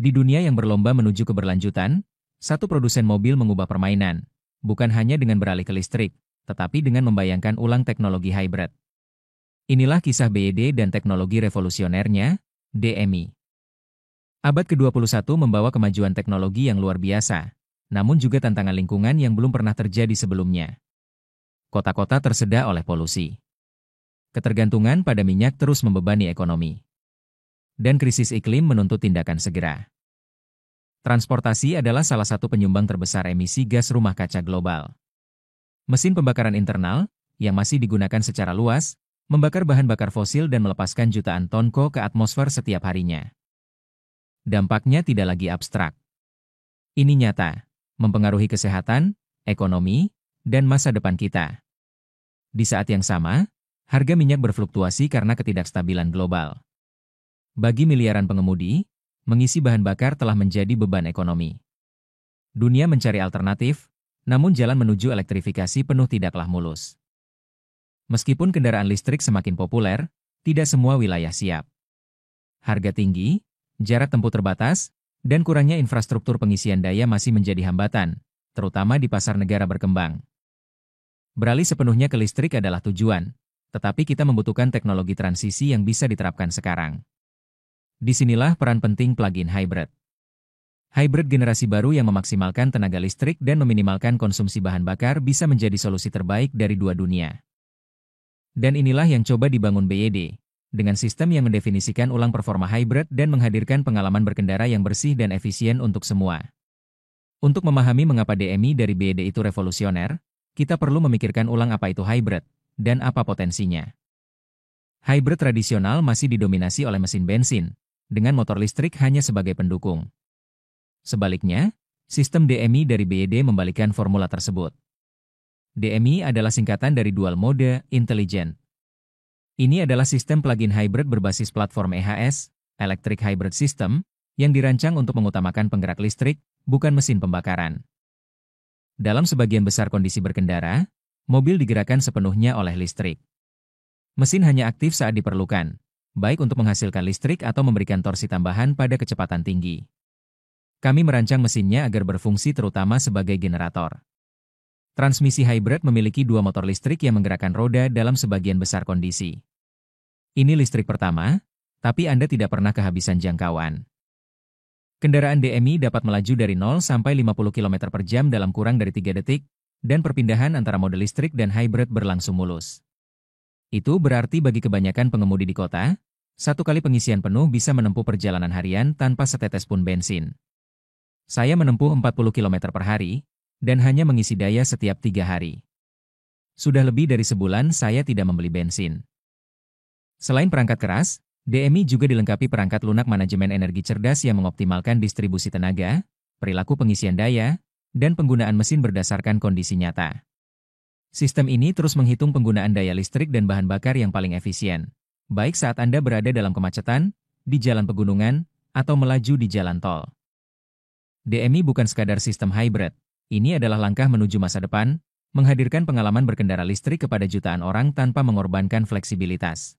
Di dunia yang berlomba menuju keberlanjutan, satu produsen mobil mengubah permainan, bukan hanya dengan beralih ke listrik, tetapi dengan membayangkan ulang teknologi hybrid. Inilah kisah BYD dan teknologi revolusionernya, DMI. Abad ke-21 membawa kemajuan teknologi yang luar biasa, namun juga tantangan lingkungan yang belum pernah terjadi sebelumnya. Kota-kota tersedak oleh polusi. Ketergantungan pada minyak terus membebani ekonomi. Dan krisis iklim menuntut tindakan segera. Transportasi adalah salah satu penyumbang terbesar emisi gas rumah kaca global. Mesin pembakaran internal, yang masih digunakan secara luas, membakar bahan bakar fosil dan melepaskan jutaan ton CO ke atmosfer setiap harinya. Dampaknya tidak lagi abstrak. Ini nyata, mempengaruhi kesehatan, ekonomi, dan masa depan kita. Di saat yang sama, harga minyak berfluktuasi karena ketidakstabilan global. Bagi miliaran pengemudi, mengisi bahan bakar telah menjadi beban ekonomi. Dunia mencari alternatif, namun jalan menuju elektrifikasi penuh tidaklah mulus. Meskipun kendaraan listrik semakin populer, tidak semua wilayah siap. Harga tinggi, jarak tempuh terbatas, dan kurangnya infrastruktur pengisian daya masih menjadi hambatan, terutama di pasar negara berkembang. Beralih sepenuhnya ke listrik adalah tujuan, tetapi kita membutuhkan teknologi transisi yang bisa diterapkan sekarang. Disinilah peran penting plug-in hybrid. Hybrid generasi baru yang memaksimalkan tenaga listrik dan meminimalkan konsumsi bahan bakar bisa menjadi solusi terbaik dari dua dunia. Dan inilah yang coba dibangun BYD, dengan sistem yang mendefinisikan ulang performa hybrid dan menghadirkan pengalaman berkendara yang bersih dan efisien untuk semua. Untuk memahami mengapa DMI dari BYD itu revolusioner, kita perlu memikirkan ulang apa itu hybrid, dan apa potensinya. Hybrid tradisional masih didominasi oleh mesin bensin, dengan motor listrik hanya sebagai pendukung. Sebaliknya, sistem DMI dari BYD membalikkan formula tersebut. DMI adalah singkatan dari Dual Mode Intelligent. Ini adalah sistem plug-in hybrid berbasis platform EHS, Electric Hybrid System, yang dirancang untuk mengutamakan penggerak listrik, bukan mesin pembakaran. Dalam sebagian besar kondisi berkendara, mobil digerakkan sepenuhnya oleh listrik. Mesin hanya aktif saat diperlukan, baik untuk menghasilkan listrik atau memberikan torsi tambahan pada kecepatan tinggi. Kami merancang mesinnya agar berfungsi terutama sebagai generator. Transmisi hybrid memiliki dua motor listrik yang menggerakkan roda dalam sebagian besar kondisi. Ini listrik pertama, tapi Anda tidak pernah kehabisan jangkauan. Kendaraan DMI dapat melaju dari 0 sampai 50 km per jam dalam kurang dari 3 detik, dan perpindahan antara mode listrik dan hybrid berlangsung mulus. Itu berarti bagi kebanyakan pengemudi di kota, satu kali pengisian penuh bisa menempuh perjalanan harian tanpa setetes pun bensin. Saya menempuh 40 km per hari, dan hanya mengisi daya setiap 3 hari. Sudah lebih dari sebulan saya tidak membeli bensin. Selain perangkat keras, DMI juga dilengkapi perangkat lunak manajemen energi cerdas yang mengoptimalkan distribusi tenaga, perilaku pengisian daya, dan penggunaan mesin berdasarkan kondisi nyata. Sistem ini terus menghitung penggunaan daya listrik dan bahan bakar yang paling efisien, baik saat Anda berada dalam kemacetan, di jalan pegunungan, atau melaju di jalan tol. DMI bukan sekadar sistem hybrid. Ini adalah langkah menuju masa depan, menghadirkan pengalaman berkendara listrik kepada jutaan orang tanpa mengorbankan fleksibilitas.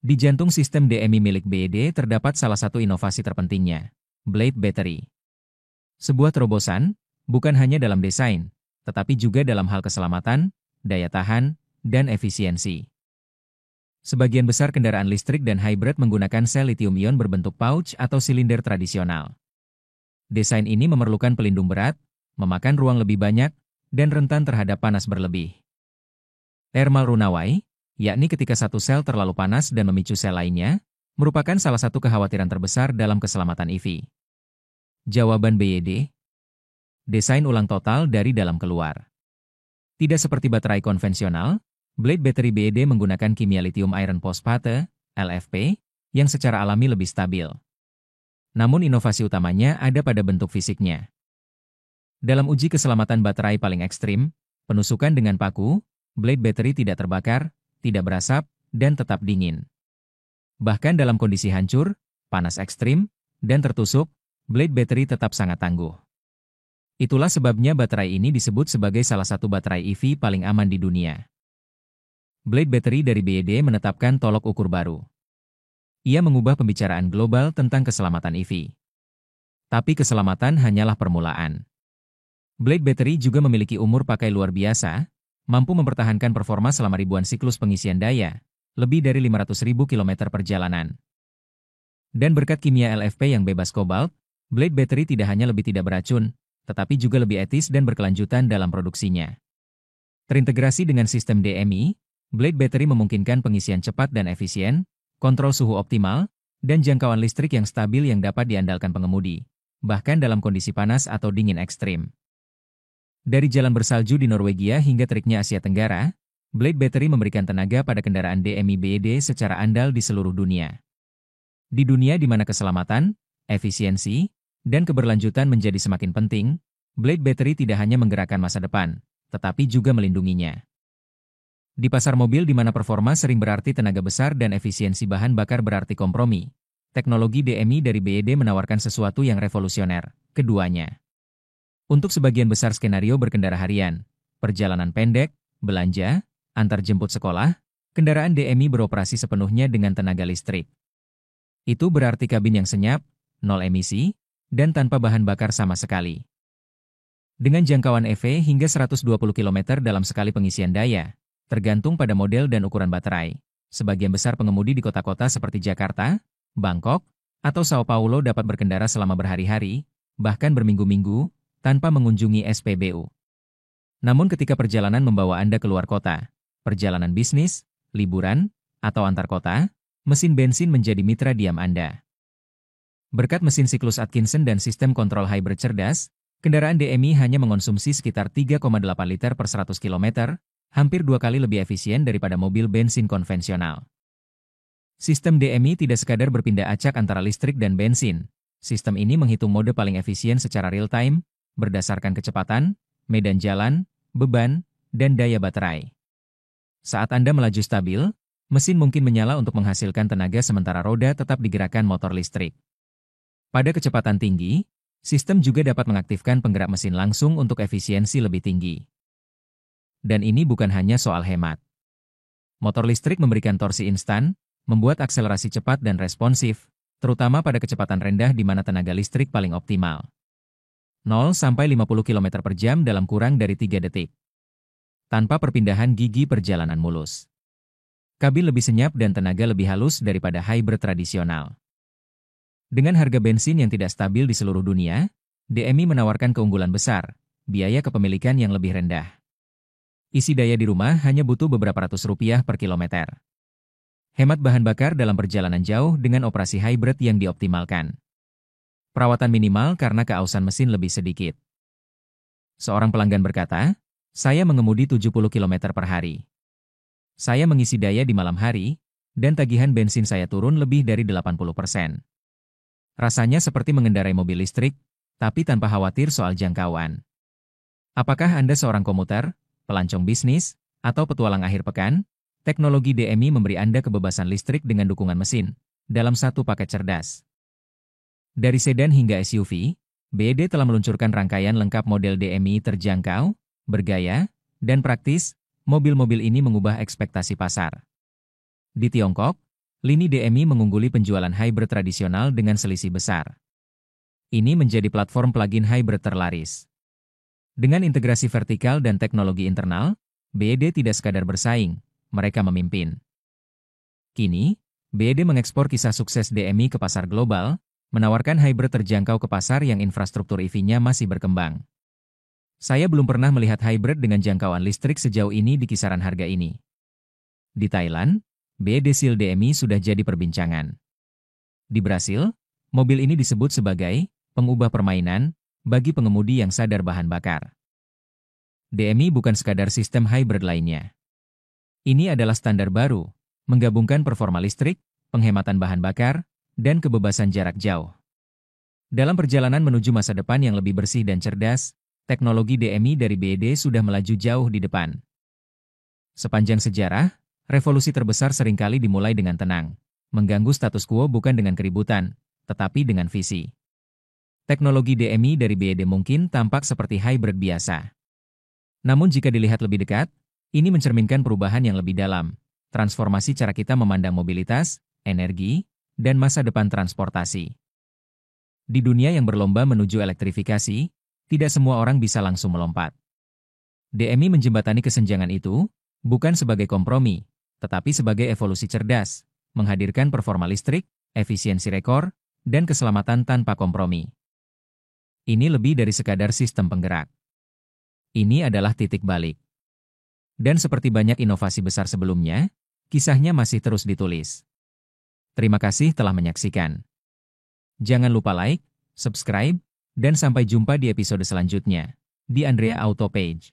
Di jantung sistem DMI milik BYD terdapat salah satu inovasi terpentingnya, Blade Battery. Sebuah terobosan, bukan hanya dalam desain, tetapi juga dalam hal keselamatan, daya tahan, dan efisiensi. Sebagian besar kendaraan listrik dan hybrid menggunakan sel lithium-ion berbentuk pouch atau silinder tradisional. Desain ini memerlukan pelindung berat, memakan ruang lebih banyak, dan rentan terhadap panas berlebih. Thermal runaway, yakni ketika satu sel terlalu panas dan memicu sel lainnya, merupakan salah satu kekhawatiran terbesar dalam keselamatan EV. Jawaban BYD: desain ulang total dari dalam keluar. Tidak seperti baterai konvensional, Blade Battery BYD menggunakan kimia lithium iron phosphate, LFP, yang secara alami lebih stabil. Namun inovasi utamanya ada pada bentuk fisiknya. Dalam uji keselamatan baterai paling ekstrim, penusukan dengan paku, Blade Battery tidak terbakar, tidak berasap, dan tetap dingin. Bahkan dalam kondisi hancur, panas ekstrim, dan tertusuk, Blade Battery tetap sangat tangguh. Itulah sebabnya baterai ini disebut sebagai salah satu baterai EV paling aman di dunia. Blade Battery dari BYD menetapkan tolok ukur baru. Ia mengubah pembicaraan global tentang keselamatan EV. Tapi keselamatan hanyalah permulaan. Blade Battery juga memiliki umur pakai luar biasa, mampu mempertahankan performa selama ribuan siklus pengisian daya, lebih dari 500.000 km perjalanan. Dan berkat kimia LFP yang bebas kobalt, Blade Battery tidak hanya lebih tidak beracun, tetapi juga lebih etis dan berkelanjutan dalam produksinya. Terintegrasi dengan sistem DMI, Blade Battery memungkinkan pengisian cepat dan efisien, kontrol suhu optimal, dan jangkauan listrik yang stabil yang dapat diandalkan pengemudi, bahkan dalam kondisi panas atau dingin ekstrim. Dari jalan bersalju di Norwegia hingga teriknya Asia Tenggara, Blade Battery memberikan tenaga pada kendaraan DMI BYD secara andal di seluruh dunia. Di dunia di mana keselamatan, efisiensi, dan keberlanjutan menjadi semakin penting, Blade Battery tidak hanya menggerakkan masa depan, tetapi juga melindunginya. Di pasar mobil di mana performa sering berarti tenaga besar dan efisiensi bahan bakar berarti kompromi, teknologi DMI dari BYD menawarkan sesuatu yang revolusioner, keduanya. Untuk sebagian besar skenario berkendara harian, perjalanan pendek, belanja, antar jemput sekolah, kendaraan DMI beroperasi sepenuhnya dengan tenaga listrik. Itu berarti kabin yang senyap, nol emisi, dan tanpa bahan bakar sama sekali. Dengan jangkauan EV hingga 120 km dalam sekali pengisian daya, tergantung pada model dan ukuran baterai. Sebagian besar pengemudi di kota-kota seperti Jakarta, Bangkok, atau Sao Paulo dapat berkendara selama berhari-hari, bahkan berminggu-minggu, tanpa mengunjungi SPBU. Namun ketika perjalanan membawa Anda keluar kota, perjalanan bisnis, liburan, atau antar kota, mesin bensin menjadi mitra diam Anda. Berkat mesin siklus Atkinson dan sistem kontrol hybrid cerdas, kendaraan DMI hanya mengonsumsi sekitar 3,8 liter per 100 km, hampir 2 kali lebih efisien daripada mobil bensin konvensional. Sistem DMI tidak sekadar berpindah acak antara listrik dan bensin. Sistem ini menghitung mode paling efisien secara real-time, berdasarkan kecepatan, medan jalan, beban, dan daya baterai. Saat Anda melaju stabil, mesin mungkin menyala untuk menghasilkan tenaga sementara roda tetap digerakkan motor listrik. Pada kecepatan tinggi, sistem juga dapat mengaktifkan penggerak mesin langsung untuk efisiensi lebih tinggi. Dan ini bukan hanya soal hemat. Motor listrik memberikan torsi instan, membuat akselerasi cepat dan responsif, terutama pada kecepatan rendah di mana tenaga listrik paling optimal. 0-50 km per jam dalam kurang dari 3 detik. Tanpa perpindahan gigi perjalanan mulus. Kabin lebih senyap dan tenaga lebih halus daripada hybrid tradisional. Dengan harga bensin yang tidak stabil di seluruh dunia, DMI menawarkan keunggulan besar, biaya kepemilikan yang lebih rendah. Isi daya di rumah hanya butuh beberapa ratus rupiah per kilometer. Hemat bahan bakar dalam perjalanan jauh dengan operasi hybrid yang dioptimalkan. Perawatan minimal karena keausan mesin lebih sedikit. Seorang pelanggan berkata, "Saya mengemudi 70 km per hari. Saya mengisi daya di malam hari, dan tagihan bensin saya turun lebih dari 80%. Rasanya seperti mengendarai mobil listrik, tapi tanpa khawatir soal jangkauan." Apakah Anda seorang komuter, pelancong bisnis, atau petualang akhir pekan? Teknologi DMI memberi Anda kebebasan listrik dengan dukungan mesin, dalam satu paket cerdas. Dari sedan hingga SUV, BYD telah meluncurkan rangkaian lengkap model DMI terjangkau, bergaya, dan praktis. Mobil-mobil ini mengubah ekspektasi pasar. Di Tiongkok, lini DMI mengungguli penjualan hybrid tradisional dengan selisih besar. Ini menjadi platform plug-in hybrid terlaris. Dengan integrasi vertikal dan teknologi internal, BYD tidak sekadar bersaing, mereka memimpin. Kini, BYD mengekspor kisah sukses DMI ke pasar global, menawarkan hybrid terjangkau ke pasar yang infrastruktur EV-nya masih berkembang. Saya belum pernah melihat hybrid dengan jangkauan listrik sejauh ini di kisaran harga ini. Di Thailand, BYD Seal DMI sudah jadi perbincangan. Di Brasil, mobil ini disebut sebagai pengubah permainan bagi pengemudi yang sadar bahan bakar. DMI bukan sekadar sistem hybrid lainnya. Ini adalah standar baru, menggabungkan performa listrik, penghematan bahan bakar, dan kebebasan jarak jauh. Dalam perjalanan menuju masa depan yang lebih bersih dan cerdas, teknologi DMI dari BYD sudah melaju jauh di depan. Sepanjang sejarah, revolusi terbesar seringkali dimulai dengan tenang, mengganggu status quo bukan dengan keributan, tetapi dengan visi. Teknologi DMI dari BYD mungkin tampak seperti hybrid biasa. Namun jika dilihat lebih dekat, ini mencerminkan perubahan yang lebih dalam, transformasi cara kita memandang mobilitas, energi, dan masa depan transportasi. Di dunia yang berlomba menuju elektrifikasi, tidak semua orang bisa langsung melompat. DMI menjembatani kesenjangan itu, bukan sebagai kompromi, tetapi sebagai evolusi cerdas, menghadirkan performa listrik, efisiensi rekor, dan keselamatan tanpa kompromi. Ini lebih dari sekadar sistem penggerak. Ini adalah titik balik. Dan seperti banyak inovasi besar sebelumnya, kisahnya masih terus ditulis. Terima kasih telah menyaksikan. Jangan lupa like, subscribe, dan sampai jumpa di episode selanjutnya di Andrea Auto Page.